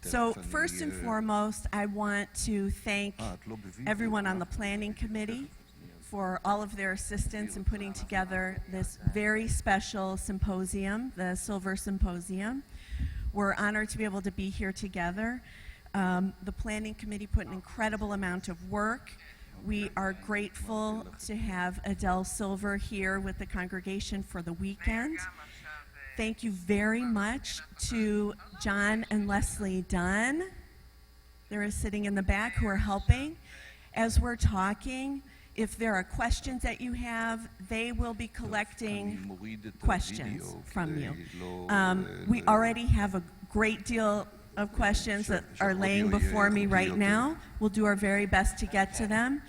So first and foremost, I want to thank everyone on the planning committee for all of their assistance in putting together this very special symposium, the Silver Symposium. We're honored to be able to be here together. The planning committee put an incredible amount of work. We are grateful to have Adele Silver here with the congregation for the weekend. Thank you very much to John and Leslie Dunn. They're sitting in the back who are helping. As we're talking, if there are questions that you have, they will be collecting questions from you. We already have a great deal of questions that are laying before me right now. We'll do our very best to get to them.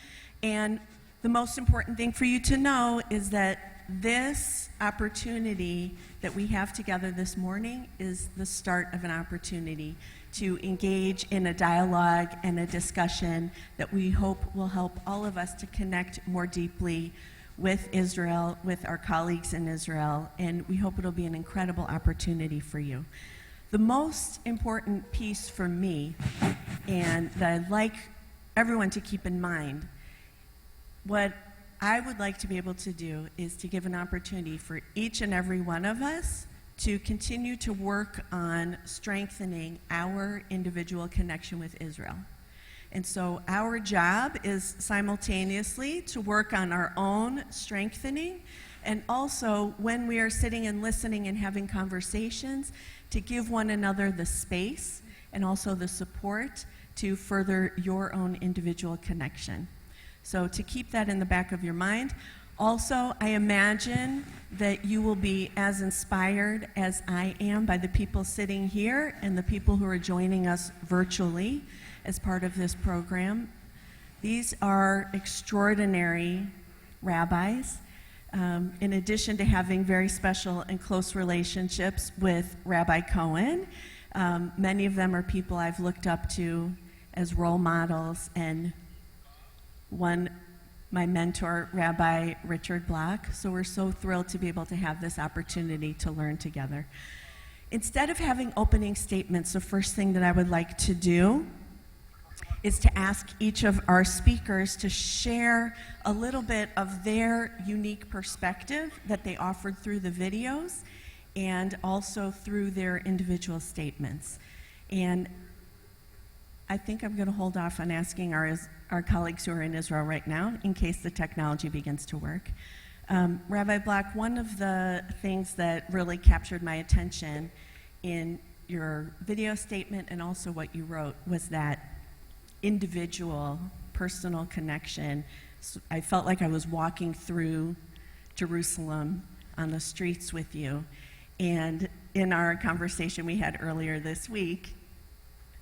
And the most important thing for you to know is that this opportunity that we have together this morning is the start of an opportunity to engage in a dialogue and a discussion that we hope will help all of us to connect more deeply with Israel, with our colleagues in Israel, and we hope it'll be an incredible opportunity for you. The most important piece for me, and that I'd like everyone to keep in mind, what I would like to be able to do is to give an opportunity for each and every one of us to continue to work on strengthening our individual connection with Israel. And so our job is simultaneously to work on our own strengthening, and also when we are sitting and listening and having conversations, to give one another the space and also the support to further your own individual connection. So to keep that in the back of your mind. Also, I imagine that you will be as inspired as I am by the people sitting here and the people who are joining us virtually as part of this program. These are extraordinary rabbis. In addition to having very special and close relationships with Rabbi Cohen, many of them are people I've looked up to as role models, and my mentor, Rabbi Richard Block. So we're so thrilled to be able to have this opportunity to learn together. Instead of having opening statements, the first thing that I would like to do is to ask each of our speakers to share a little bit of their unique perspective that they offered through the videos and also through their individual statements. And I think I'm going to hold off on asking our colleagues who are in Israel right now in case the technology begins to work. Rabbi Block, one of the things that really captured my attention in your video statement and also what you wrote was that individual, personal connection. I felt like I was walking through Jerusalem on the streets with you. And in our conversation we had earlier this week,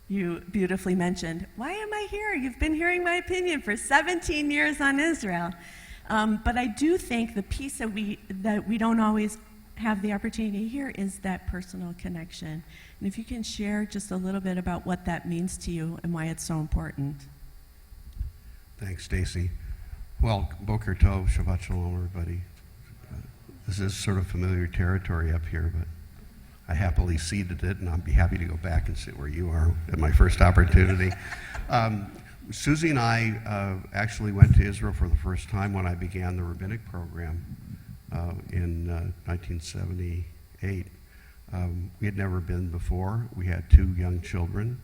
you beautifully mentioned, why am I here? You've been hearing my opinion for 17 years on Israel. But I do think the piece that we don't always have the opportunity to hear is that personal connection. And if you can share just a little bit about what that means to you and why it's so important. Thanks, Stacy. Well, Boker Tov, Shabbat Shalom, everybody. This is sort of familiar territory up here, but I happily ceded it, and I'll be happy to go back and sit where you are at my first opportunity. Susie and I actually went to Israel for the first time when I began the rabbinic program in 1978. We had never been before. We had 2 young children.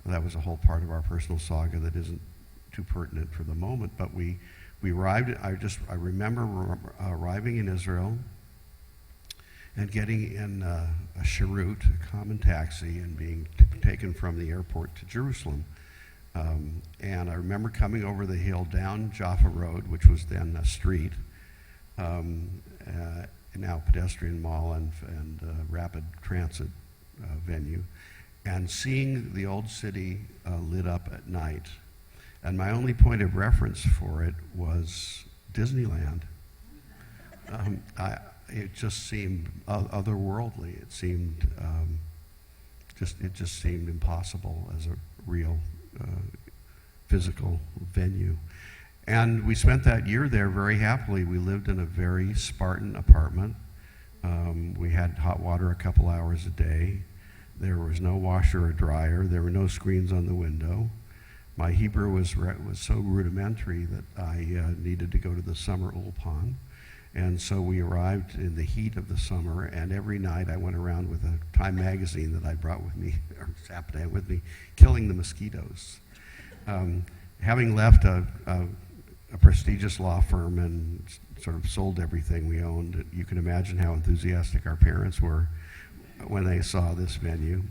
That was a whole part of our personal saga that isn't too pertinent for the moment, but we arrived. I remember arriving in Israel and getting in a Sharut, a common taxi, and being taken from the airport to Jerusalem. And I remember coming over the hill down Jaffa Road, which was then a street, now pedestrian mall and rapid transit venue, and seeing the old city lit up at night. And my only point of reference for it was Disneyland. It just seemed otherworldly. It seemed it just seemed impossible as a real physical venue. And we spent that year there very happily. We lived in a very Spartan apartment. We had hot water a couple hours a day. There was no washer or dryer. There were no screens on the window. My Hebrew was so rudimentary that I needed to go to the summer ulpan. And so we arrived in the heat of the summer, and every night I went around with a Time magazine that I brought with me, or Zappa with me, killing the mosquitoes. Having left a prestigious law firm and sort of sold everything we owned, you can imagine how enthusiastic our parents were when they saw this venue.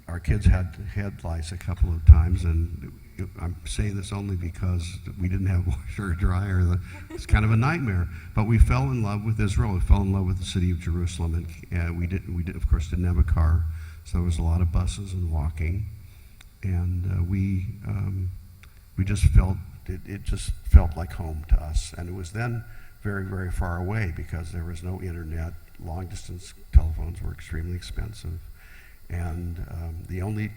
Our kids had head lice a couple of times, and I'm saying this only because we didn't have washer or dryer. It's kind of a nightmare. But we fell in love with Israel. We fell in love with the city of Jerusalem, and we of course didn't have a car, so there was a lot of buses and walking, and we just felt it just felt like home to us. And it was then very, very far away because there was no internet. Long distance telephones were extremely expensive. And the only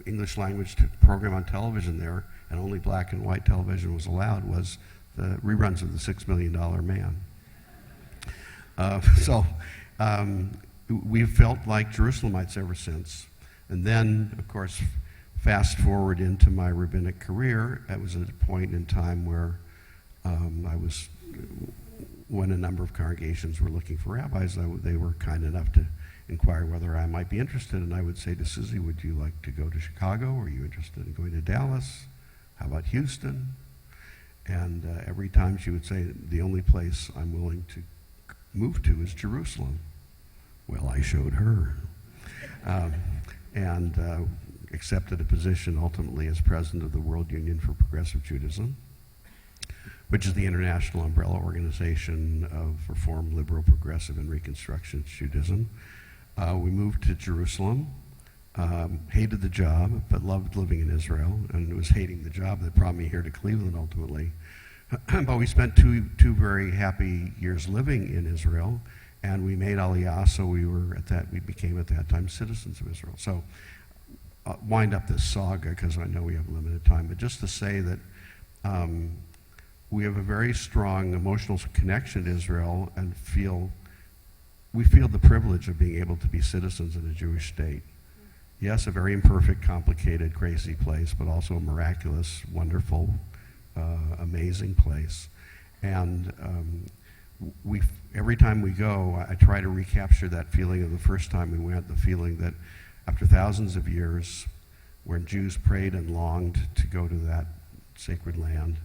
English language program on television there, and only black and white television was allowed, was the reruns of the $6 Million Man. So we've felt like Jerusalemites ever since. And then, of course, fast forward into my rabbinic career, I was at a point in time where when a number of congregations were looking for rabbis, they were kind enough to inquire whether I might be interested, and I would say to Susie, would you like to go to Chicago? Are you interested in going to Dallas? How about Houston? And every time she would say, the only place I'm willing to move to is Jerusalem. Well, I showed her. And accepted a position ultimately as president of the World Union for Progressive Judaism, which is the international umbrella organization of Reform, Liberal, Progressive, and Reconstructionist Judaism. We moved to Jerusalem, hated the job, but loved living in Israel, and it was hating the job that brought me here to Cleveland ultimately. But we spent two very happy years living in Israel, and we made Aliyah, so we became at that time citizens of Israel. So wind up this saga because I know we have limited time, but just to say that we have a very strong emotional connection to Israel and we feel the privilege of being able to be citizens in a Jewish state. Yes, a very imperfect, complicated, crazy place, but also a miraculous, wonderful, amazing place. And every time we go, I try to recapture that feeling of the first time we went, the feeling that after thousands of years, when Jews prayed and longed to go to that sacred land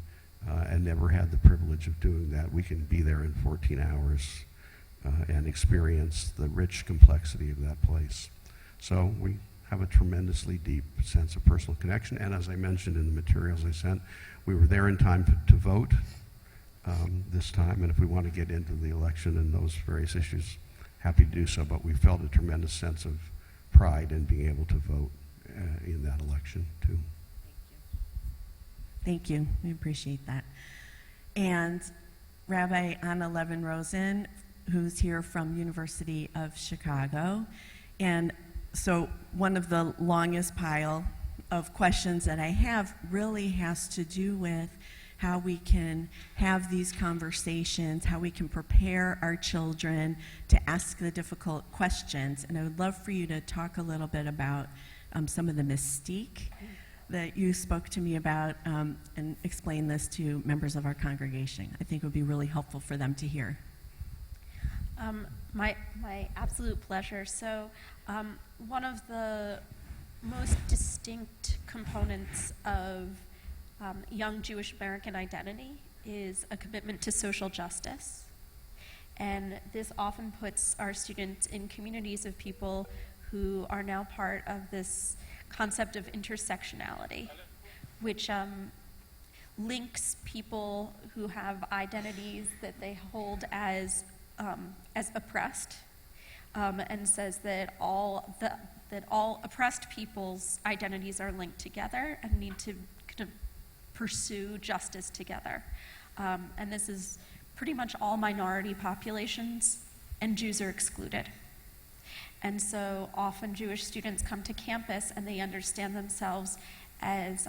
and never had the privilege of doing that, we can be there in 14 hours and experience the rich complexity of that place. So we have a tremendously deep sense of personal connection, and as I mentioned in the materials I sent, we were there in time to vote this time, and if we want to get into the election and those various issues, happy to do so, but we felt a tremendous sense of pride in being able to vote in that election too. Thank you. We appreciate that. And Rabbi Anna Levin Rosen, who's here from University of Chicago. And so one of the longest pile of questions that I have really has to do with how we can have these conversations, how we can prepare our children to ask the difficult questions. And I would love for you to talk a little bit about some of the mystique that you spoke to me about and explain this to members of our congregation. I think it would be really helpful for them to hear. My absolute pleasure. So one of the most distinct components of young Jewish American identity is a commitment to social justice. And this often puts our students in communities of people who are now part of this concept of intersectionality, which links people who have identities that they hold as oppressed, and says that all oppressed people's identities are linked together and need to kind of pursue justice together. And this is pretty much all minority populations, and Jews are excluded. And so often Jewish students come to campus and they understand themselves as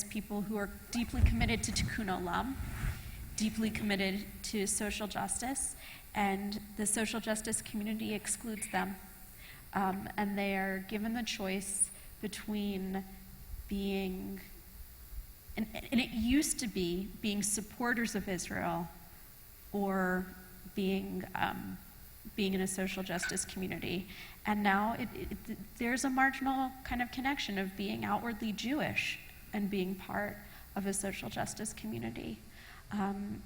people who are deeply committed to tikkun olam, deeply committed to social justice, and the social justice community excludes them And they are given the choice between being, and it used to be being supporters of Israel or being in a social justice community. And now there's a marginal kind of connection of being outwardly Jewish and being part of a social justice community,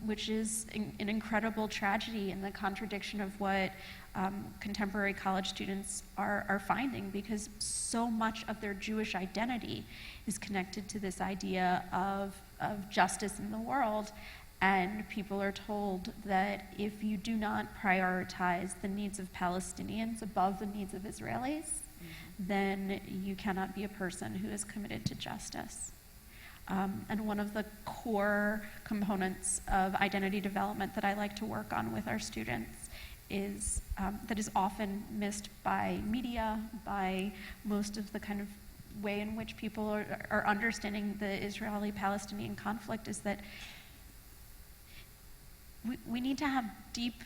which is an incredible tragedy and the contradiction of what contemporary college students are finding, because so much of their Jewish identity is connected to this idea of justice in the world. And people are told that if you do not prioritize the needs of Palestinians above the needs of Israelis, then you cannot be a person who is committed to justice. And one of the core components of identity development that I like to work on with our students is that is often missed by media, by most of the kind of way in which people are understanding the Israeli-Palestinian conflict, is that we need to have deep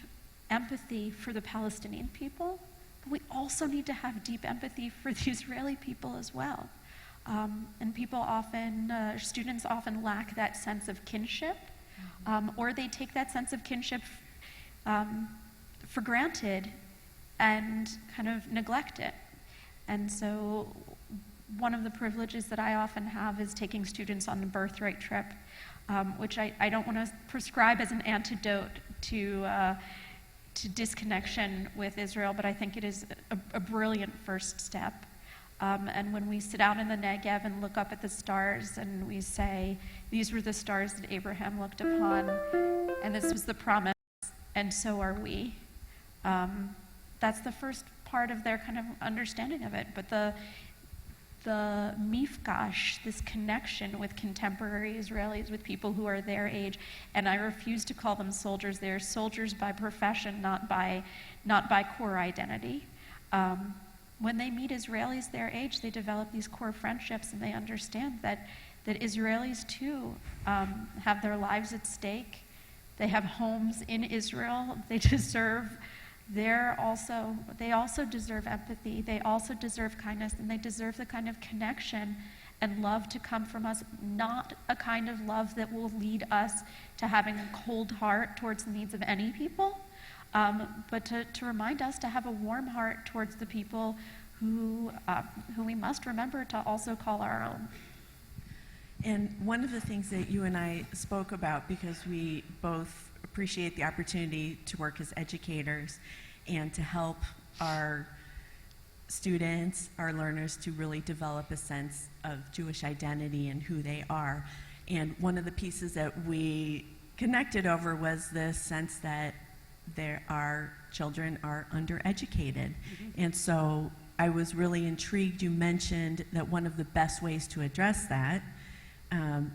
empathy for the Palestinian people, but we also need to have deep empathy for the Israeli people as well. And people often, students often lack that sense of kinship, or they take that sense of kinship for granted and kind of neglect it. And so one of the privileges that I often have is taking students on the birthright trip, which I don't want to prescribe as an antidote to disconnection with Israel, but I think it is a brilliant first step. And when we sit out in the Negev and look up at the stars and we say, these were the stars that Abraham looked upon, and this was the promise, and so are we. That's the first part of their kind of understanding of it. But the mifgash, this connection with contemporary Israelis, with people who are their age, and I refuse to call them soldiers. They are soldiers by profession, not by core identity. When they meet Israelis their age, they develop these core friendships, and they understand that Israelis too have their lives at stake. They have homes in Israel. They also deserve empathy. They also deserve kindness, and they deserve the kind of connection and love to come from us, not a kind of love that will lead us to having a cold heart towards the needs of any people, but to remind us to have a warm heart towards the people who we must remember to also call our own. And one of the things that you and I spoke about, because we both appreciate the opportunity to work as educators and to help our students, our learners, to really develop a sense of Jewish identity and who they are. And one of the pieces that we connected over was the sense that our children are undereducated. And so I was really intrigued. You mentioned that one of the best ways to address that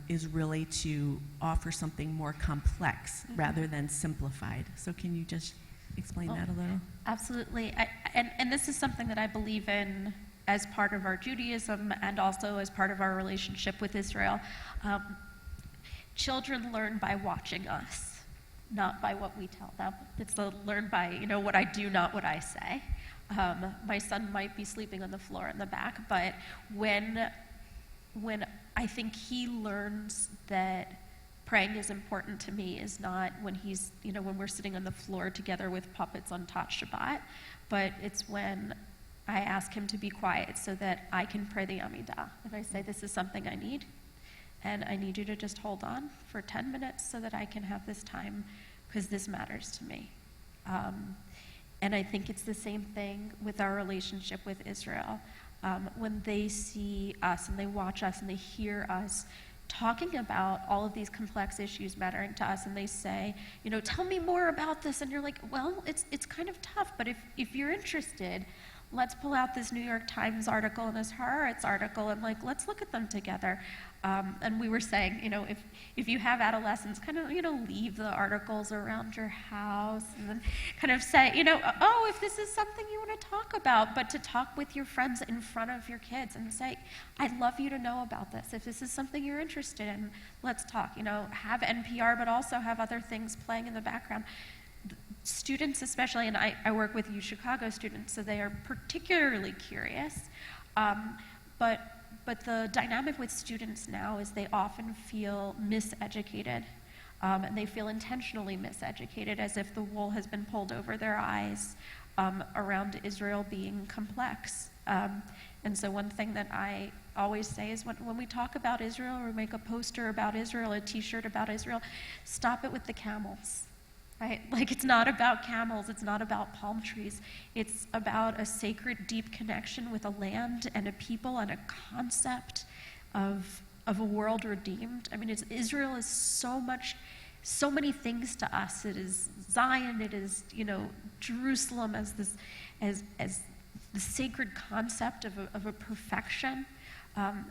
is really to offer something more complex rather than simplified. So can you just explain that a little? Absolutely. And this is something that I believe in as part of our Judaism and also as part of our relationship with Israel. Children learn by watching us, not by what we tell them. It's learn by, what I do, not what I say. My son might be sleeping on the floor in the back, but when I think he learns that praying is important to me is not when he's, when we're sitting on the floor together with puppets on Tot Shabbat, but it's when I ask him to be quiet so that I can pray the Amidah. And I say, this is something I need, and I need you to just hold on for 10 minutes so that I can have this time, because this matters to me. And I think it's the same thing with our relationship with Israel. When they see us and they watch us and they hear us talking about all of these complex issues mattering to us, and they say, tell me more about this, and you're like, well, it's kind of tough, but if you're interested, let's pull out this New York Times article and this Haaretz article, and let's look at them together. And we were saying, if you have adolescents, kind of, leave the articles around your house, and then kind of say, if this is something you want to talk about, but to talk with your friends in front of your kids and say, I'd love you to know about this. If this is something you're interested in, let's talk. Have NPR, but also have other things playing in the background. students especially, and I work with UChicago students, so they are particularly curious, but the dynamic with students now is they often feel miseducated, and they feel intentionally miseducated, as if the wool has been pulled over their eyes around Israel being complex. And so one thing that I always say is when we talk about Israel, or make a poster about Israel, a t-shirt about Israel, stop it with the camels, right? Like, it's not about camels, it's not about palm trees. It's about a sacred, deep connection with a land and a people and a concept of a world redeemed. I mean, Israel is so many things to us. It is Zion, it is, Jerusalem as this, as the sacred concept of a perfection.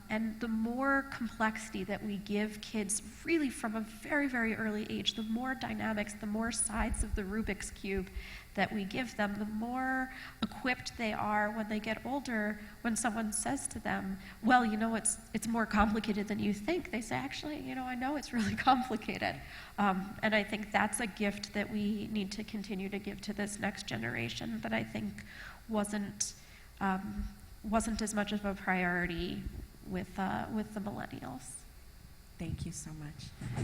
And the more complexity that we give kids really from a very, very early age, the more dynamics, the more sides of the Rubik's Cube that we give them, the more equipped they are when they get older. When someone says to them, well, it's more complicated than you think, they say, actually, I know it's really complicated. And I think that's a gift that we need to continue to give to this next generation that I think wasn't as much of a priority with the millennials. Thank you so much.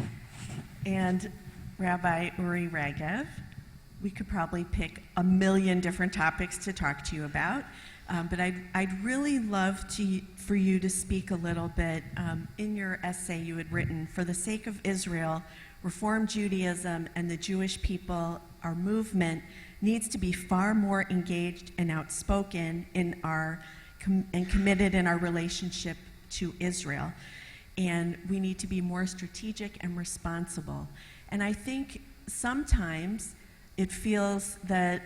And Rabbi Uri Regev, we could probably pick a million different topics to talk to you about, but I'd really love for you to speak a little bit. In your essay you had written, for the sake of Israel, Reform Judaism and the Jewish people, our movement needs to be far more engaged and outspoken and committed in our relationship to Israel. And we need to be more strategic and responsible. And I think sometimes it feels that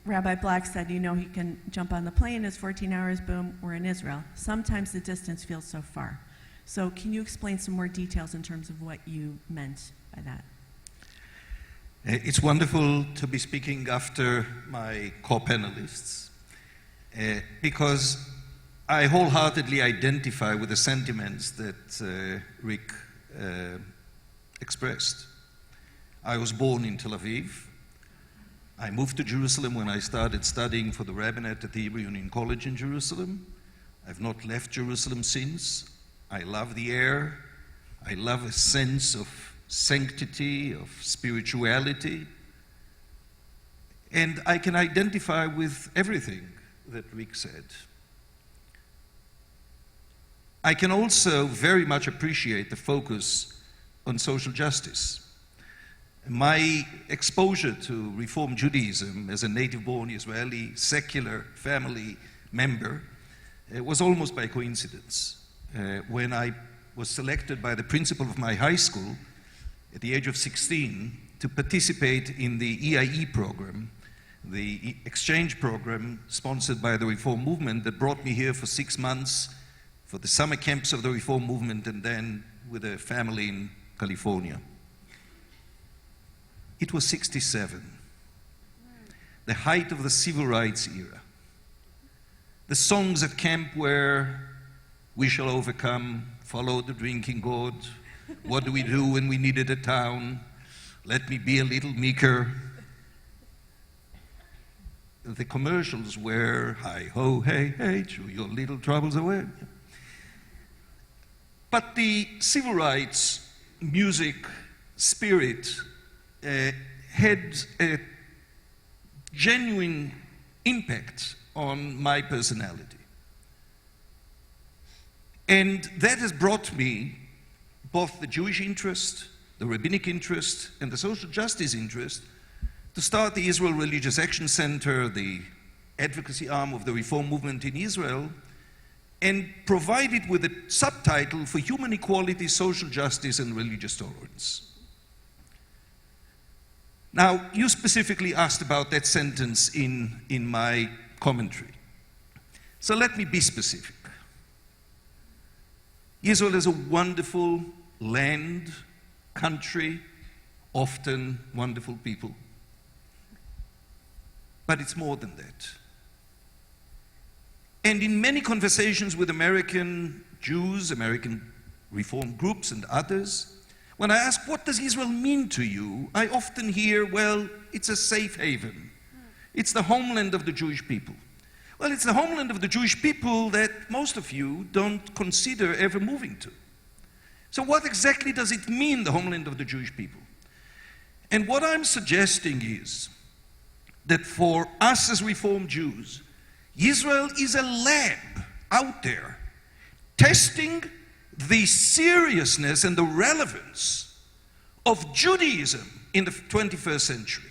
Rabbi Block said, he can jump on the plane, it's 14 hours, boom, we're in Israel. Sometimes the distance feels so far. So can you explain some more details in terms of what you meant by that? It's wonderful to be speaking after my co-panelists, because I wholeheartedly identify with the sentiments that Rick expressed. I was born in Tel Aviv. I moved to Jerusalem when I started studying for the rabbinate at the Hebrew Union College in Jerusalem. I've not left Jerusalem since. I love the air. I love a sense of sanctity, of spirituality. And I can identify with everything that Rick said. I can also very much appreciate the focus on social justice. My exposure to Reform Judaism as a native-born Israeli secular family member was almost by coincidence. When I was selected by the principal of my high school at the age of 16 to participate in the EIE program, the exchange program sponsored by the Reform Movement that brought me here for 6 months for the summer camps of the Reform Movement and then with a family in California. It was 67, the height of the civil rights era. The songs at camp were, "We shall overcome," "Follow the drinking gourd," "What do we do when we needed a town," "Let me be a little meeker." The commercials were, "Hi ho, hey, hey, chew your little troubles away." But the civil rights music spirit had a genuine impact on my personality. And that has brought me both the Jewish interest, the rabbinic interest, and the social justice interest to start the Israel Religious Action Center, the advocacy arm of the Reform Movement in Israel, and provide it with a subtitle for human equality, social justice, and religious tolerance. Now, you specifically asked about that sentence in my commentary. So let me be specific. Israel is a wonderful land, country, often wonderful people. But it's more than that. And in many conversations with American Jews, American Reform groups and others, When I ask, what does Israel mean to you? I often hear, well, it's a safe haven. It's the homeland of the Jewish people. Well, it's the homeland of the Jewish people that most of you don't consider ever moving to. So what exactly does it mean, the homeland of the Jewish people? And what I'm suggesting is that for us as Reformed Jews, Israel is a lab out there testing the seriousness and the relevance of Judaism in the 21st century.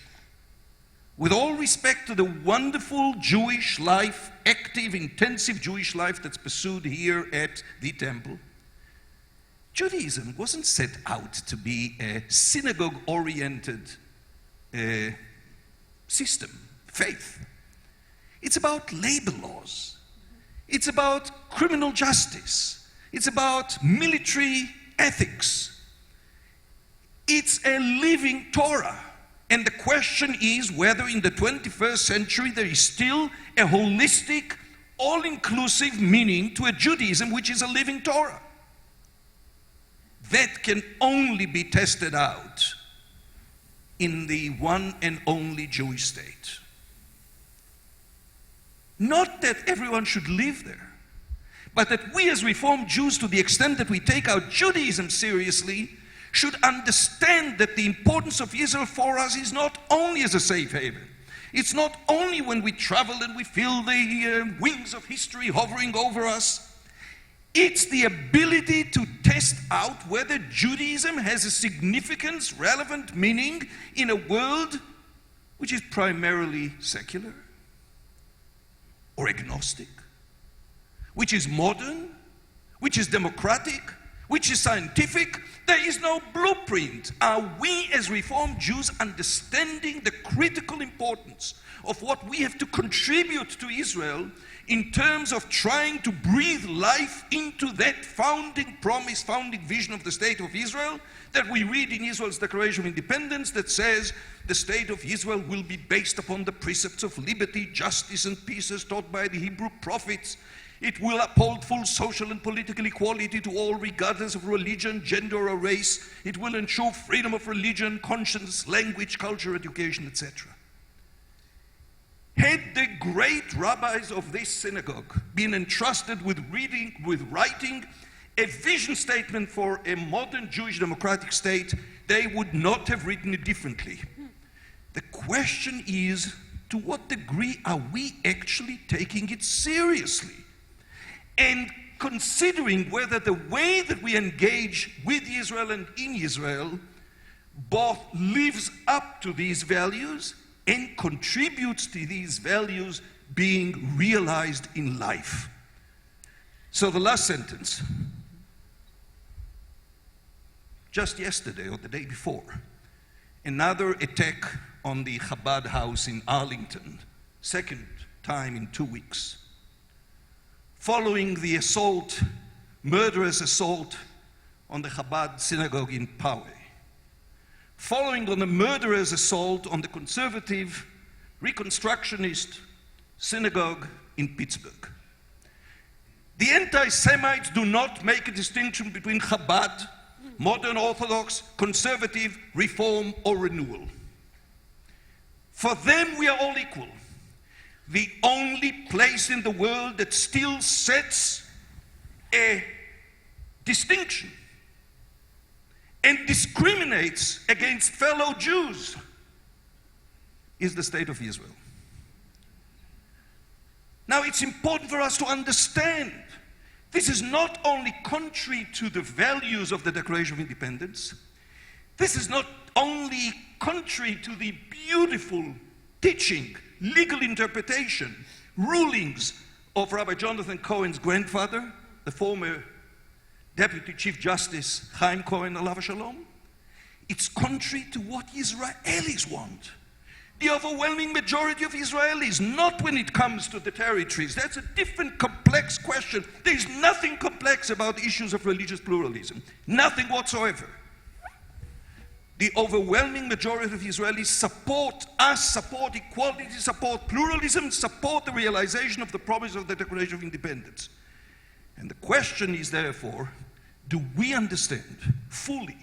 With all respect to the wonderful Jewish life, active, intensive Jewish life that's pursued here at the Temple, Judaism wasn't set out to be a synagogue-oriented system, faith. It's about labor laws. It's about criminal justice. It's about military ethics. It's a living Torah. And the question is whether in the 21st century there is still a holistic, all-inclusive meaning to a Judaism which is a living Torah. That can only be tested out in the one and only Jewish state. Not that everyone should live there, but that we as Reformed Jews, to the extent that we take our Judaism seriously, should understand that the importance of Israel for us is not only as a safe haven. It's not only when we travel and we feel the wings of history hovering over us. It's the ability to test out whether Judaism has a significance, relevant meaning in a world which is primarily secular or agnostic, which is modern, which is democratic, which is scientific. There is no blueprint. Are we as Reformed Jews understanding the critical importance of what we have to contribute to Israel in terms of trying to breathe life into that founding promise, founding vision of the State of Israel that we read in Israel's Declaration of Independence that says the State of Israel will be based upon the precepts of liberty, justice, and peace as taught by the Hebrew prophets. It will uphold full social and political equality to all regardless of religion, gender, or race. It will ensure freedom of religion, conscience, language, culture, education, etc. Had the great rabbis of this synagogue been entrusted with writing a vision statement for a modern Jewish democratic state, they would not have written it differently. The question is, to what degree are we actually taking it seriously? And considering whether the way that we engage with Israel and in Israel both lives up to these values and contributes to these values being realized in life. So the last sentence. Just yesterday or the day before, another attack on the Chabad house in Arlington, second time in 2 weeks. Following the assault, murderous assault on the Chabad synagogue in Poway. Following on the murderous assault on the conservative Reconstructionist synagogue in Pittsburgh. The anti-Semites do not make a distinction between Chabad, modern Orthodox, conservative, reform, or renewal. For them, we are all equal. The only place in the world that still sets a distinction and discriminates against fellow Jews is the State of Israel. Now, it's important for us to understand this is not only contrary to the values of the Declaration of Independence, this is not only contrary to the beautiful teaching, legal interpretation, rulings of Rabbi Jonathan Cohen's grandfather, the former Deputy Chief Justice Chaim Cohen, alav shalom. It's contrary to what Israelis want. The overwhelming majority of Israelis, not when it comes to the territories. That's a different complex question. There's nothing complex about issues of religious pluralism. Nothing whatsoever. The overwhelming majority of Israelis support us, support equality, support pluralism, support the realization of the promise of the Declaration of Independence. And the question is therefore, do we understand fully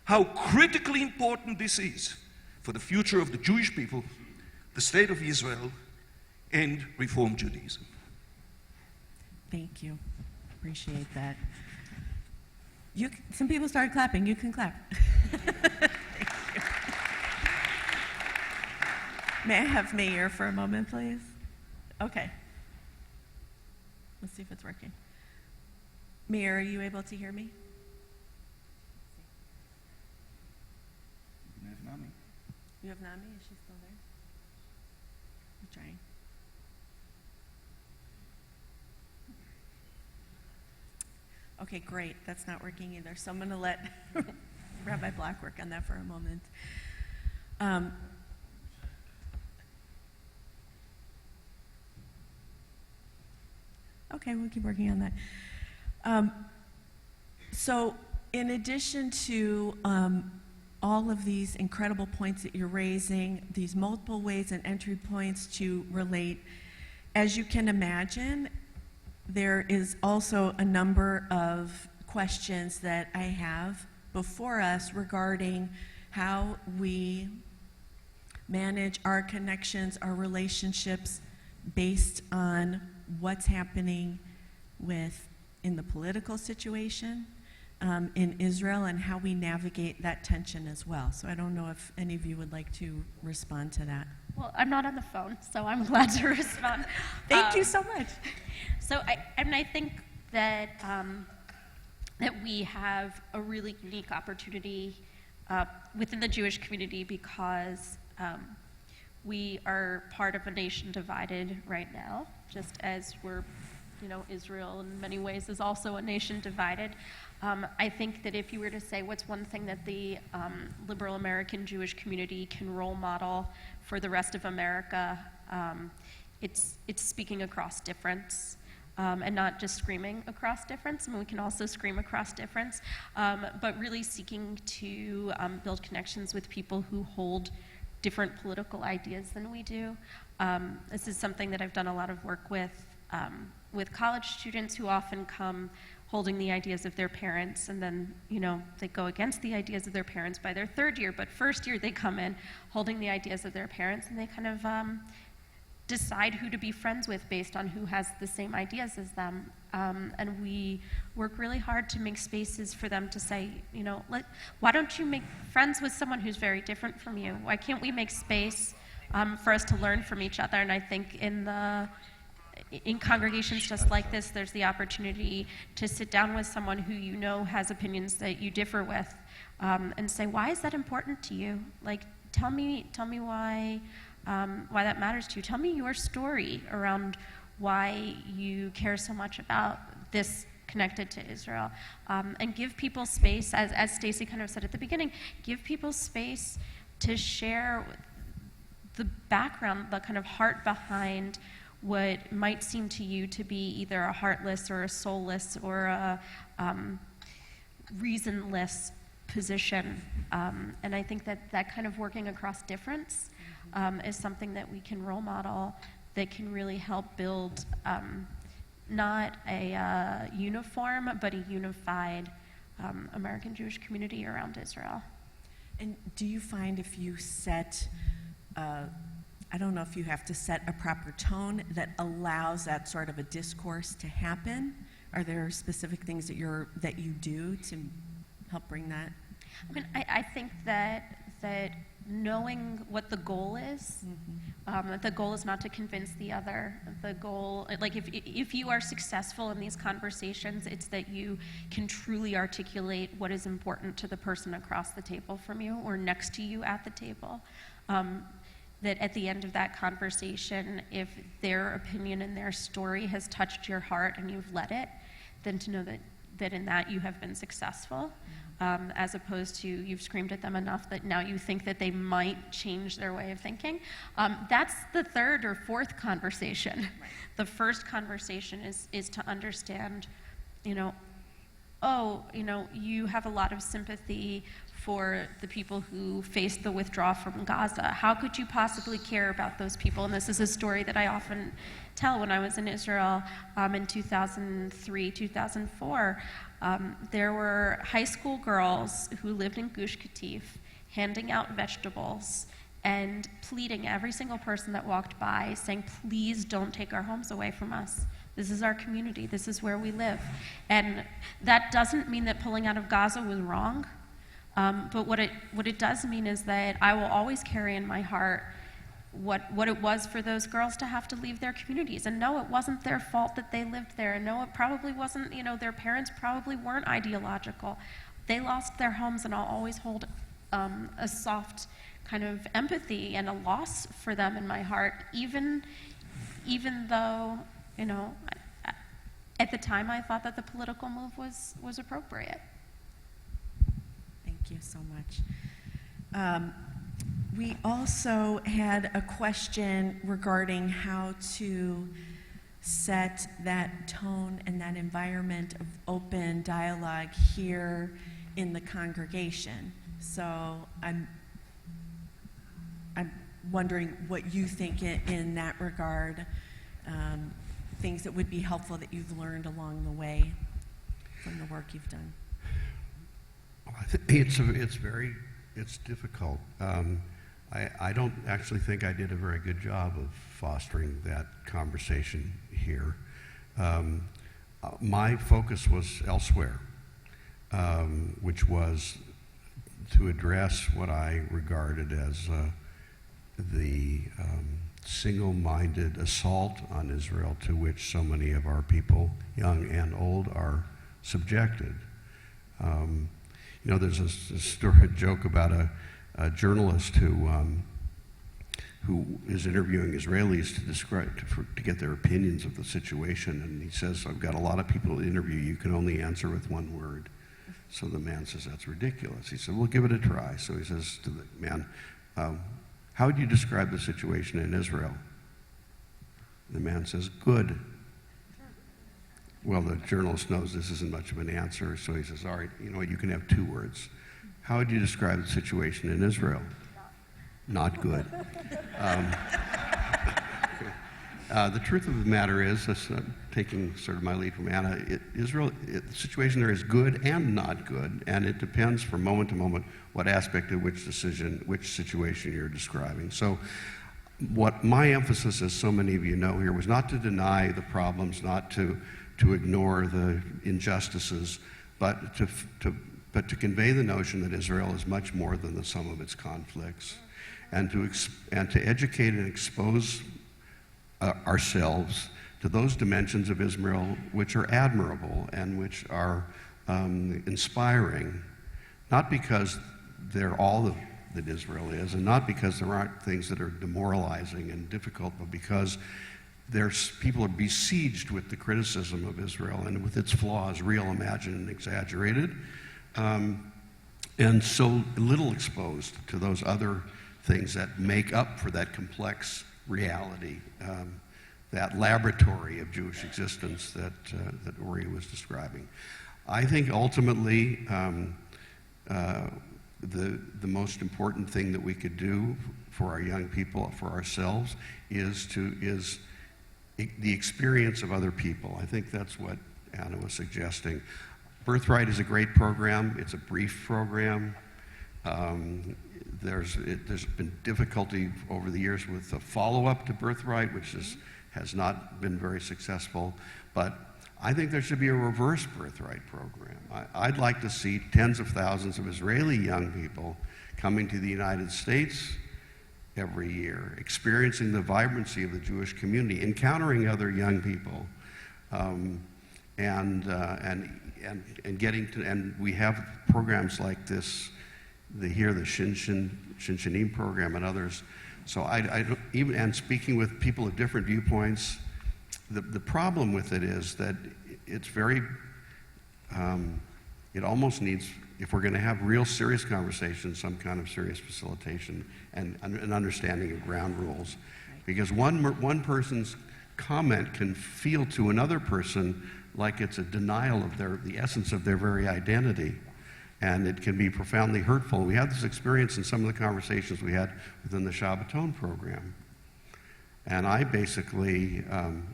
how critically important this is for the future of the Jewish people, the State of Israel, and Reform Judaism. Thank you. Appreciate that. Some people started clapping. You can clap. Thank you. May I have Meir for a moment, please? Okay. Let's see if it's working. Meir, are you able to hear me? You have Nami? Is she still there? I'm trying. Okay, great. That's not working either. So I'm going to let Rabbi Block work on that for a moment. Okay, we'll keep working on that. So in addition to all of these incredible points that you're raising, these multiple ways and entry points to relate, as you can imagine, there is also a number of questions that I have before us regarding how we manage our connections, our relationships based on what's happening in the political situation in Israel and how we navigate that tension as well. So I don't know if any of you would like to respond to that. Well, I'm not on the phone, so I'm glad to respond. Thank you so much. So I think that that we have a really unique opportunity within the Jewish community because we are part of a nation divided right now, just as we're, Israel in many ways is also a nation divided. I think that if you were to say what's one thing that the liberal American Jewish community can role model for the rest of America, it's speaking across difference. And not just screaming across difference. I mean, we can also scream across difference, but really seeking to build connections with people who hold different political ideas than we do. This is something that I've done a lot of work with college students who often come holding the ideas of their parents, and then, they go against the ideas of their parents by their third year, but first year they come in holding the ideas of their parents, and they kind of decide who to be friends with based on who has the same ideas as them. And we work really hard to make spaces for them to say, why don't you make friends with someone who's very different from you? Why can't we make space for us to learn from each other? And I think in congregations just like this, there's the opportunity to sit down with someone who has opinions that you differ with, and say, why is that important to you? Like, tell me why that matters to you. Tell me your story around why you care so much about this connected to Israel. And give people space, as Stacy kind of said at the beginning, give people space to share the background, the kind of heart behind what might seem to you to be either a heartless or a soulless or a reasonless position. And I think that kind of working across difference is something that we can role model that can really help build not a uniform, but a unified American Jewish community around Israel. And do you find if you set, I don't know if you have to set a proper tone that allows that sort of a discourse to happen? Are there specific things that you do to help bring that? I mean, I think that knowing what the goal is, that the goal is not to convince the other. The goal, like if you are successful in these conversations, it's that you can truly articulate what is important to the person across the table from you or next to you at the table. That at the end of that conversation, if their opinion and their story has touched your heart and you've let it, then to know that in that you have been successful. As opposed to you've screamed at them enough that now you think that they might change their way of thinking. That's the third or fourth conversation. Right. The first conversation is to understand, you have a lot of sympathy for the people who faced the withdrawal from Gaza. How could you possibly care about those people? And this is a story that I often tell. When I was in Israel in 2003, 2004, there were high school girls who lived in Gush Katif handing out vegetables and pleading every single person that walked by, saying, please don't take our homes away from us. This is our community. This is where we live. And that doesn't mean that pulling out of Gaza was wrong. But what it does mean is that I will always carry in my heart what it was for those girls to have to leave their communities. And no, it wasn't their fault that they lived there. And no, it probably wasn't, their parents probably weren't ideological. They lost their homes, and I'll always hold a soft kind of empathy and a loss for them in my heart, even though, at the time I thought that the political move was appropriate. Thank you so much. We also had a question regarding how to set that tone and that environment of open dialogue here in the congregation. So I'm wondering what you think in that regard, things that would be helpful that you've learned along the way from the work you've done. I think it's difficult. I don't actually think I did a very good job of fostering that conversation here. My focus was elsewhere, which was to address what I regarded as the single-minded assault on Israel to which so many of our people, young and old, are subjected. There's a joke about a journalist who is interviewing Israelis to get their opinions of the situation, and he says, "I've got a lot of people to interview. You can only answer with one word." So the man says, "That's ridiculous." He said, "Well, give it a try." So he says to the man, "How would you describe the situation in Israel?" The man says, "Good." Well, the journalist knows this isn't much of an answer, so he says, "All right, you can have 2 words. How would you describe the situation in Israel?" Not good. The truth of the matter is, taking sort of my lead from Anna, the situation there is good and not good, and it depends from moment to moment what aspect of which situation you're describing. So what my emphasis, as so many of you know here, was not to deny the problems, not to ignore the injustices, but to convey the notion that Israel is much more than the sum of its conflicts, and to educate and expose ourselves to those dimensions of Israel which are admirable and which are inspiring, not because they're all that Israel is, and not because there aren't things that are demoralizing and difficult, but because people are besieged with the criticism of Israel and with its flaws, real, imagined, and exaggerated, and so little exposed to those other things that make up for that complex reality, that laboratory of Jewish existence that Uri was describing. I think ultimately the most important thing that we could do for our young people, for ourselves, is the experience of other people. I think that's what Anna was suggesting. Birthright is a great program. It's a brief program. There's been difficulty over the years with the follow-up to Birthright, which has not been very successful. But I think there should be a reverse Birthright program. I'd like to see tens of thousands of Israeli young people coming to the United States every year, experiencing the vibrancy of the Jewish community, encountering other young people, and getting to, and we have programs like this, the Shinshanim program and others. So and speaking with people of different viewpoints, the problem with it is that it's very, it almost needs, if we're going to have real serious conversations, some kind of serious facilitation and an understanding of ground rules. Because one person's comment can feel to another person like it's a denial of the essence of their very identity. And it can be profoundly hurtful. We had this experience in some of the conversations we had within the Shabbaton program. And I basically,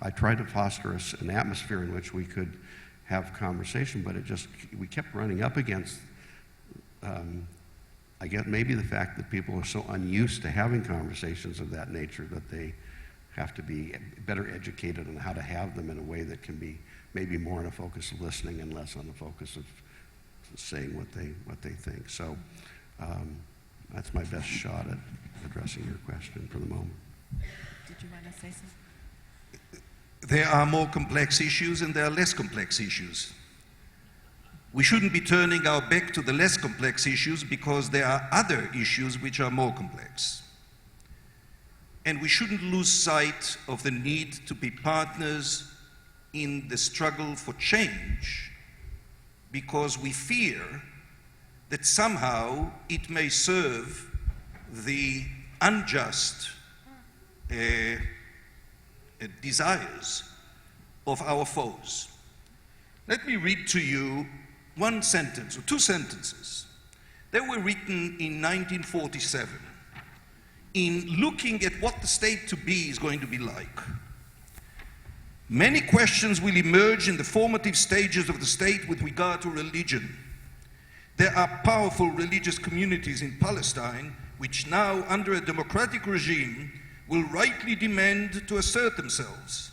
I tried to foster an atmosphere in which we could have conversation, but we kept running up against, I guess maybe the fact that people are so unused to having conversations of that nature that they have to be better educated on how to have them in a way that can be maybe more on a focus of listening and less on the focus of saying what they think. So that's my best shot at addressing your question for the moment. Did you want to say something? There are more complex issues and there are less complex issues. We shouldn't be turning our back to the less complex issues because there are other issues which are more complex. And we shouldn't lose sight of the need to be partners in the struggle for change because we fear that somehow it may serve the unjust desires of our foes. Let me read to you one sentence or two sentences. They were written in 1947 in looking at what the state to be is going to be like. Many questions will emerge in the formative stages of the state with regard to religion. There are powerful religious communities in Palestine which now, under a democratic regime, will rightly demand to assert themselves.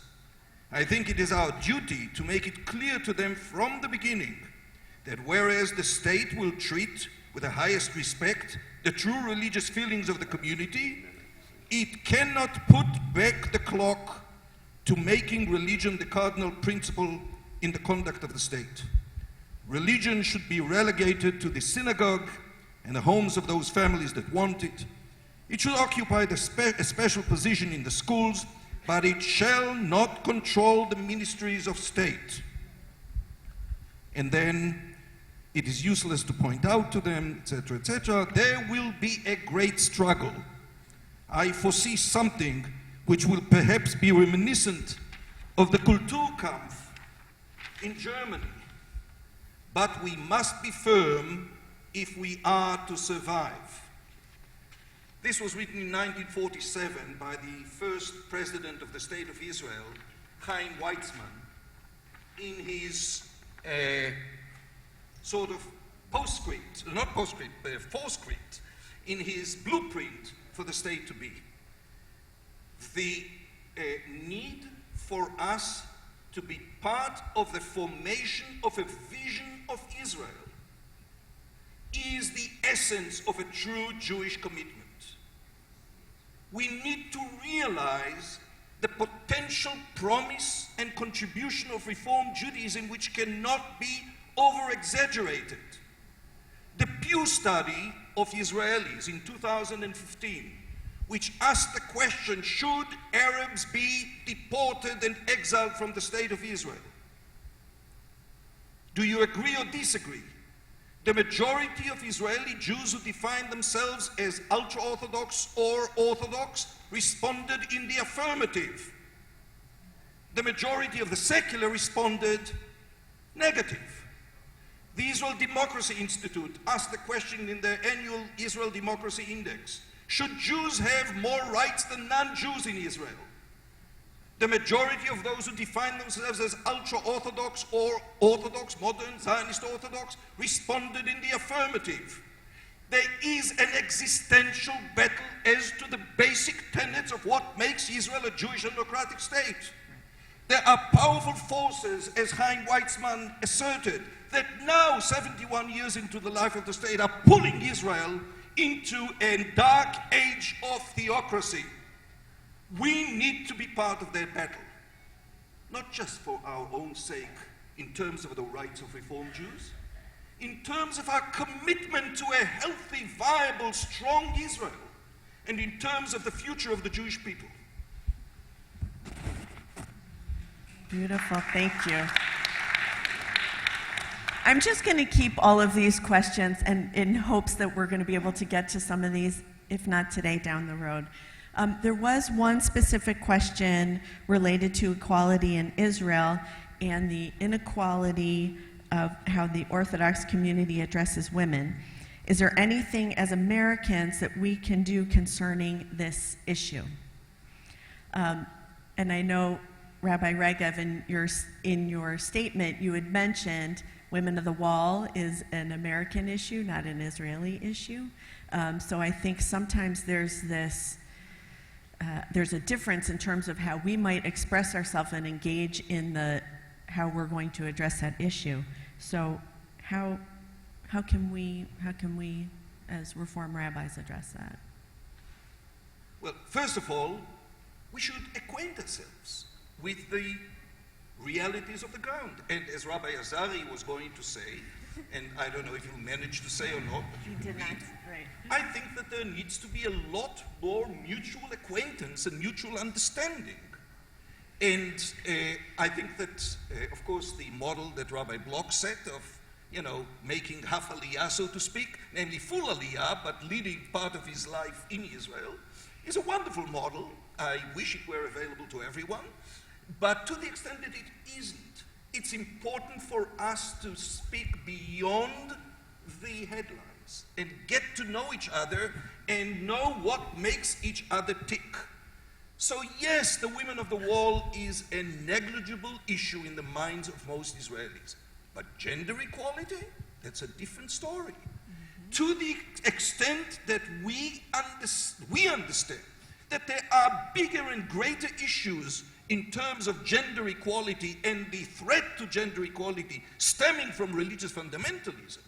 I think it is our duty to make it clear to them from the beginning that whereas the state will treat with the highest respect the true religious feelings of the community, it cannot put back the clock to making religion the cardinal principle in the conduct of the state. Religion should be relegated to the synagogue and the homes of those families that want it. It should occupy a special position in the schools, but it shall not control the ministries of state. And then it is useless to point out to them, etc., there will be a great struggle. I foresee something which will perhaps be reminiscent of the Kulturkampf in Germany. But we must be firm if we are to survive. This was written in 1947 by the first president of the State of Israel, Chaim Weizmann, in his sort of postscript, in his blueprint for the state to be. The need for us to be part of the formation of a vision of Israel is the essence of a true Jewish commitment. We need to realize the potential promise and contribution of Reform Judaism which cannot be over-exaggerated. The Pew study of Israelis in 2015, which asked the question, should Arabs be deported and exiled from the state of Israel? Do you agree or disagree? The majority of Israeli Jews who define themselves as ultra-Orthodox or Orthodox responded in the affirmative. The majority of the secular responded negative. The Israel Democracy Institute asked the question in their annual Israel Democracy Index, should Jews have more rights than non-Jews in Israel? The majority of those who define themselves as ultra-Orthodox or Orthodox, modern, Zionist Orthodox, responded in the affirmative. There is an existential battle as to the basic tenets of what makes Israel a Jewish and democratic state. There are powerful forces, as Chaim Weizmann asserted, that now, 71 years into the life of the state, are pulling Israel into a dark age of theocracy. We need to be part of that battle, not just for our own sake in terms of the rights of Reformed Jews, in terms of our commitment to a healthy, viable, strong Israel, and in terms of the future of the Jewish people. Beautiful, thank you. I'm just going to keep all of these questions and in hopes that we're going to be able to get to some of these, if not today, down the road. There was one specific question related to equality in Israel and the inequality of how the Orthodox community addresses women. Is there anything as Americans that we can do concerning this issue? And I know, Rabbi Regev, in your statement, you had mentioned Women of the Wall is an American issue, not an Israeli issue. So I think sometimes there's a difference in terms of how we might express ourselves and engage in how we're going to address that issue. So how can we as Reform rabbis address that? Well, first of all, we should acquaint ourselves with the realities of the ground. And as Rabbi Azari was going to say, and I don't know if you managed to say or not, but You did not, right. I think that there needs to be a lot more mutual acquaintance and mutual understanding. And I think that, of course, the model that Rabbi Block set of, making half aliyah, so to speak, namely full aliyah, but leading part of his life in Israel, is a wonderful model. I wish it were available to everyone. But to the extent that it isn't, it's important for us to speak beyond the headlines and get to know each other and know what makes each other tick. So yes, the Women of the Wall is a negligible issue in the minds of most Israelis. But gender equality, that's a different story. Mm-hmm. To the extent that we understand that there are bigger and greater issues in terms of gender equality and the threat to gender equality stemming from religious fundamentalism,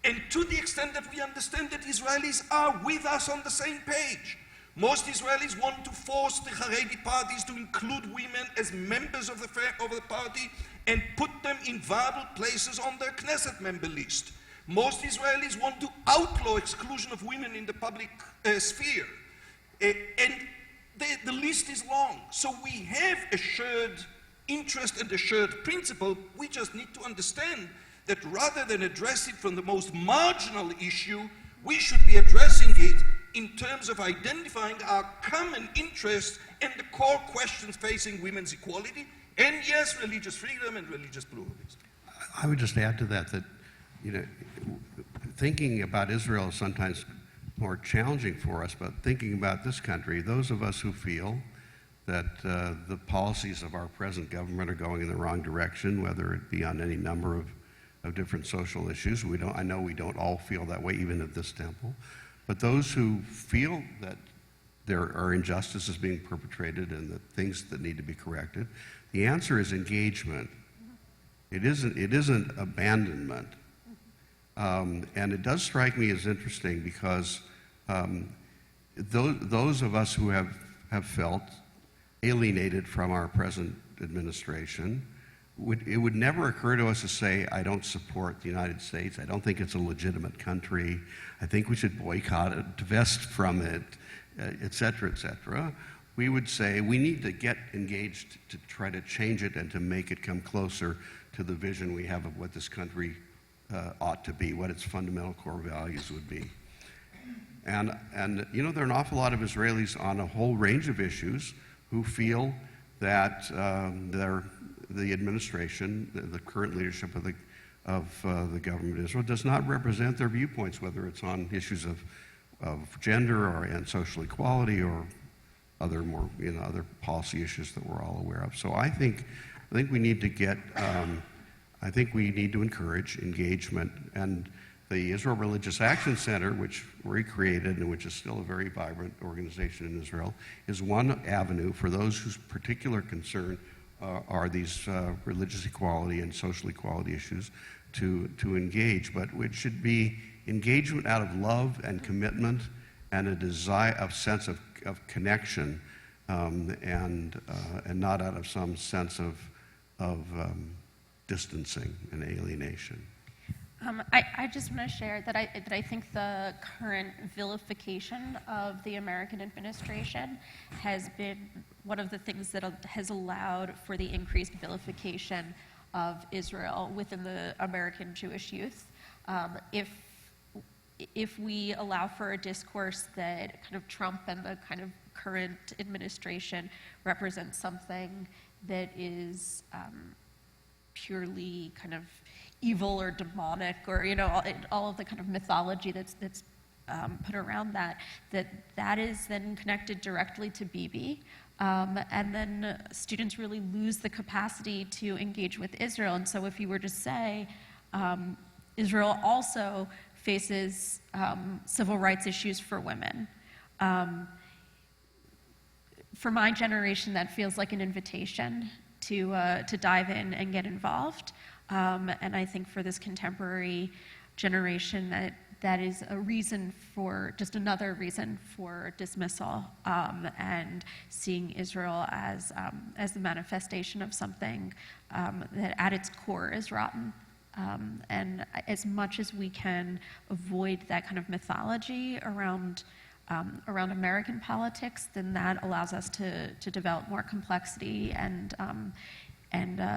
and to the extent that we understand that Israelis are with us on the same page. Most Israelis want to force the Haredi parties to include women as members of the party and put them in viable places on their Knesset member list. Most Israelis want to outlaw exclusion of women in the public sphere. And the list is long. So we have a shared interest and a shared principle. We just need to understand that rather than address it from the most marginal issue, we should be addressing it in terms of identifying our common interests and the core questions facing women's equality, and yes, religious freedom and religious pluralism. I would just add to that, thinking about Israel is sometimes more challenging for us, but thinking about this country, those of us who feel that the policies of our present government are going in the wrong direction, whether it be on any number of different social issues. I know we don't all feel that way, even at this temple. But those who feel that there are injustices being perpetrated and that things that need to be corrected, the answer is engagement. It isn't abandonment. And it does strike me as interesting because those of us who have felt alienated from our present administration, it would never occur to us to say, I don't support the United States. I don't think it's a legitimate country. I think we should boycott it, divest from it, et cetera, et cetera. We would say we need to get engaged to try to change it and to make it come closer to the vision we have of what this country ought to be, what its fundamental core values would be. And there are an awful lot of Israelis on a whole range of issues who feel that the administration, the current leadership of the government of Israel, does not represent their viewpoints, whether it's on issues of gender and social equality or other more other policy issues that we're all aware of. So I think we need to get. I think we need to encourage engagement, and the Israel Religious Action Center, which we created and which is still a very vibrant organization in Israel, is one avenue for those whose particular concern are these religious equality and social equality issues to engage. But it should be engagement out of love and commitment and a desire, a sense of connection, and not out of some sense of distancing and alienation. I just want to share that I think the current vilification of the American administration has been one of the things that has allowed for the increased vilification of Israel within the American Jewish youth. If we allow for a discourse that kind of Trump and the kind of current administration represents something that is purely kind of evil or demonic, or all of the kind of mythology that's put around that is then connected directly to Bibi. And then students really lose the capacity to engage with Israel. And so if you were to say, Israel also faces civil rights issues for women. For my generation, that feels like an invitation to dive in and get involved. And I think for this contemporary generation, that is a reason for, just another reason for dismissal, and seeing Israel as the manifestation of something that at its core is rotten. And as much as we can avoid that kind of mythology around American politics, then that allows us to develop more complexity and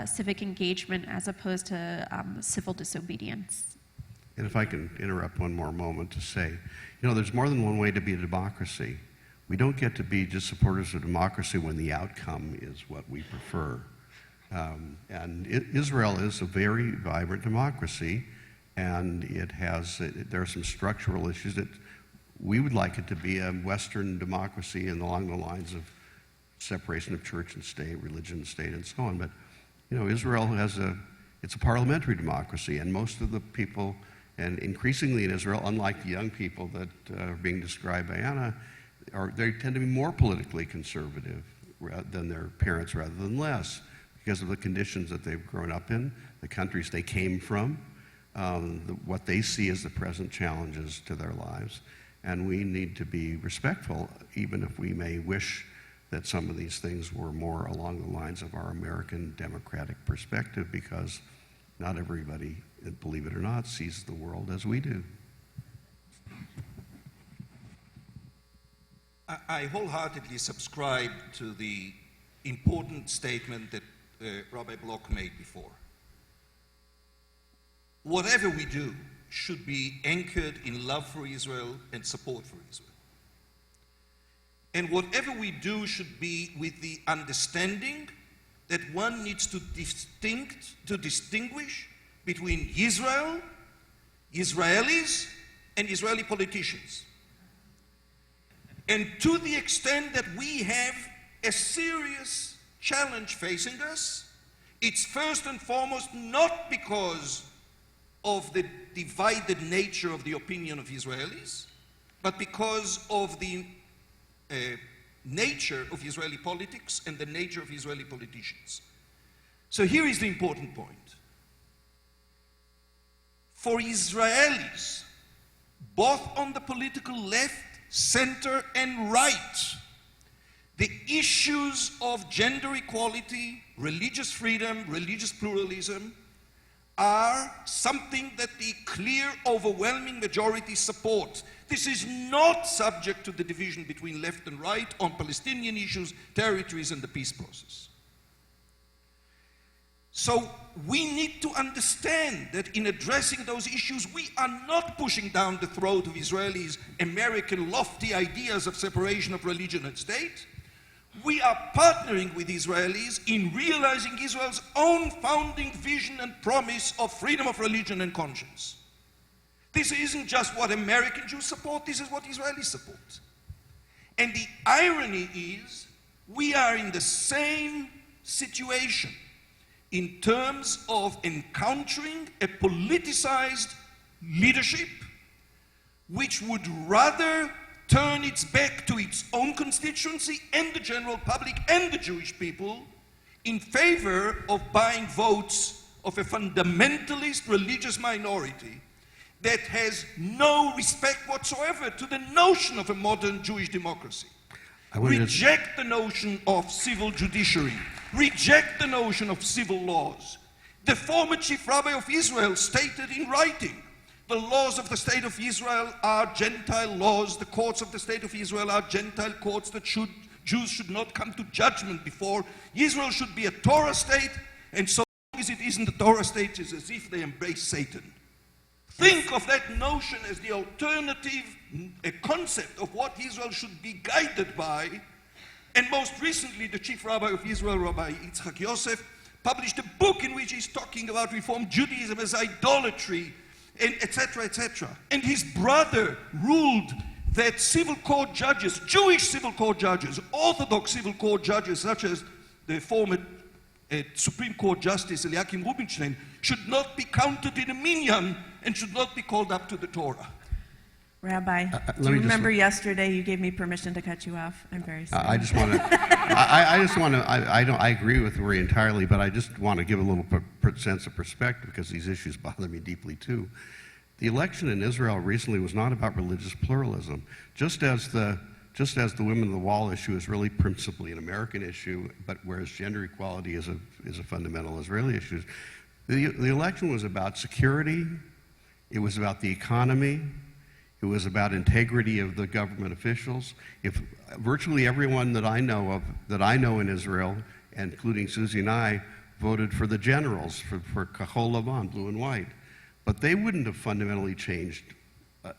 civic engagement as opposed to civil disobedience. And if I can interrupt one more moment to say, there's more than one way to be a democracy. We don't get to be just supporters of democracy when the outcome is what we prefer. And Israel is a very vibrant democracy, and there are some structural issues that we would like it to be a Western democracy and along the lines of separation of church and state, religion and state, and so on. But, Israel it's a parliamentary democracy, and most of the people, and increasingly in Israel, unlike the young people that are being described by Anna, they tend to be more politically conservative than their parents rather than less, because of the conditions that they've grown up in, the countries they came from, what they see as the present challenges to their lives. And we need to be respectful, even if we may wish that some of these things were more along the lines of our American democratic perspective, because not everybody, believe it or not, sees the world as we do. I wholeheartedly subscribe to the important statement that Rabbi Block made before. Whatever we do should be anchored in love for Israel and support for Israel. And whatever we do should be with the understanding that one needs to distinguish between Israel, Israelis, and Israeli politicians. And to the extent that we have a serious challenge facing us, it's first and foremost not because of the divided nature of the opinion of Israelis, but because of the nature of Israeli politics and the nature of Israeli politicians. So here is the important point. For Israelis, both on the political left, center, and right, the issues of gender equality, religious freedom, religious pluralism are something that the clear, overwhelming majority support. This is not subject to the division between left and right on Palestinian issues, territories, and the peace process. So we need to understand that in addressing those issues, we are not pushing down the throat of Israelis' American lofty ideas of separation of religion and state. We are partnering with Israelis in realizing Israel's own founding vision and promise of freedom of religion and conscience. This isn't just what American Jews support, this is what Israelis support. And the irony is, we are in the same situation in terms of encountering a politicized leadership which would rather turn its back to its own constituency and the general public and the Jewish people in favor of buying votes of a fundamentalist religious minority that has no respect whatsoever to the notion of a modern Jewish democracy. Reject the notion of civil judiciary. Reject the notion of civil laws. The former Chief Rabbi of Israel stated in writing, the laws of the State of Israel are Gentile laws. The courts of the State of Israel are Gentile courts that Jews should not come to judgment before. Israel should be a Torah state, and so long as it isn't a Torah state, it's as if they embrace Satan. Think of that notion as the alternative a concept of what Israel should be guided by. And most recently, the Chief Rabbi of Israel, Rabbi Yitzchak Yosef, published a book in which he's talking about Reform Judaism as idolatry, and etc., etc. And his brother ruled that civil court judges, Jewish civil court judges, Orthodox civil court judges, such as the former Supreme Court Justice Eliakim Rubinstein, should not be counted in a minyan and should not be called up to the Torah. Rabbi, do let you me just- remember yesterday you gave me permission to cut you off? I'm very sorry. I just want to, I agree with Uri entirely, but I just want to give a little sense of perspective because these issues bother me deeply too. The election in Israel recently was not about religious pluralism. Just as the Women of the Wall issue is really principally an American issue, but whereas gender equality is a fundamental Israeli issue, the election was about security, it was about the economy, it was about integrity of the government officials. If virtually everyone that I know in Israel, including Susie and I, voted for the generals, for Kahol Lavan, blue and white. But they wouldn't have fundamentally changed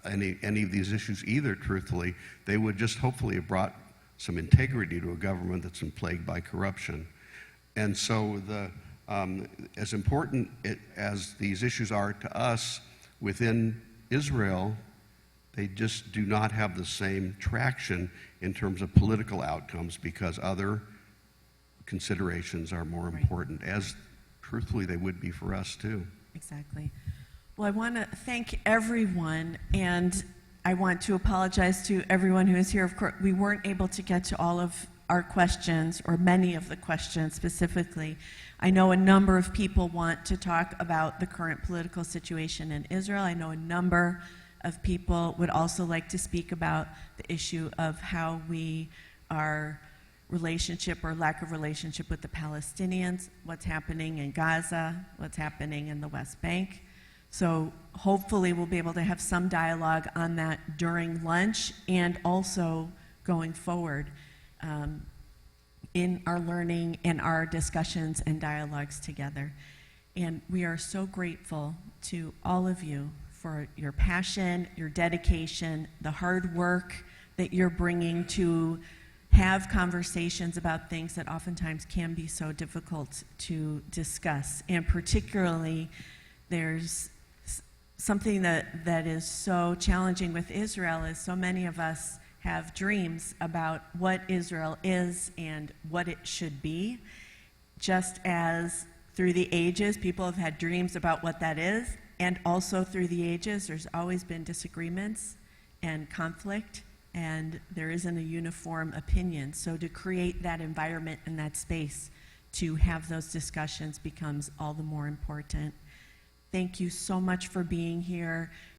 any of these issues either, truthfully. They would just hopefully have brought some integrity to a government that's been plagued by corruption. And so as important as these issues are to us within Israel, they just do not have the same traction in terms of political outcomes because other considerations are more important, as truthfully they would be for us too. Exactly. Well, I want to thank everyone, and I want to apologize to everyone who is here. Of course, we weren't able to get to all of our questions, or many of the questions specifically. I know a number of people want to talk about the current political situation in Israel. I know a number of people would also like to speak about the issue of how our relationship or lack of relationship with the Palestinians, what's happening in Gaza, what's happening in the West Bank. So hopefully we'll be able to have some dialogue on that during lunch and also going forward in our learning and our discussions and dialogues together. And we are so grateful to all of you for your passion, your dedication, the hard work that you're bringing to have conversations about things that oftentimes can be so difficult to discuss. And particularly, there's something that is so challenging with Israel is so many of us have dreams about what Israel is and what it should be, just as through the ages people have had dreams about what that is, and also through the ages there's always been disagreements and conflict, and there isn't a uniform opinion. So to create that environment and that space to have those discussions becomes all the more important. Thank you so much for being here.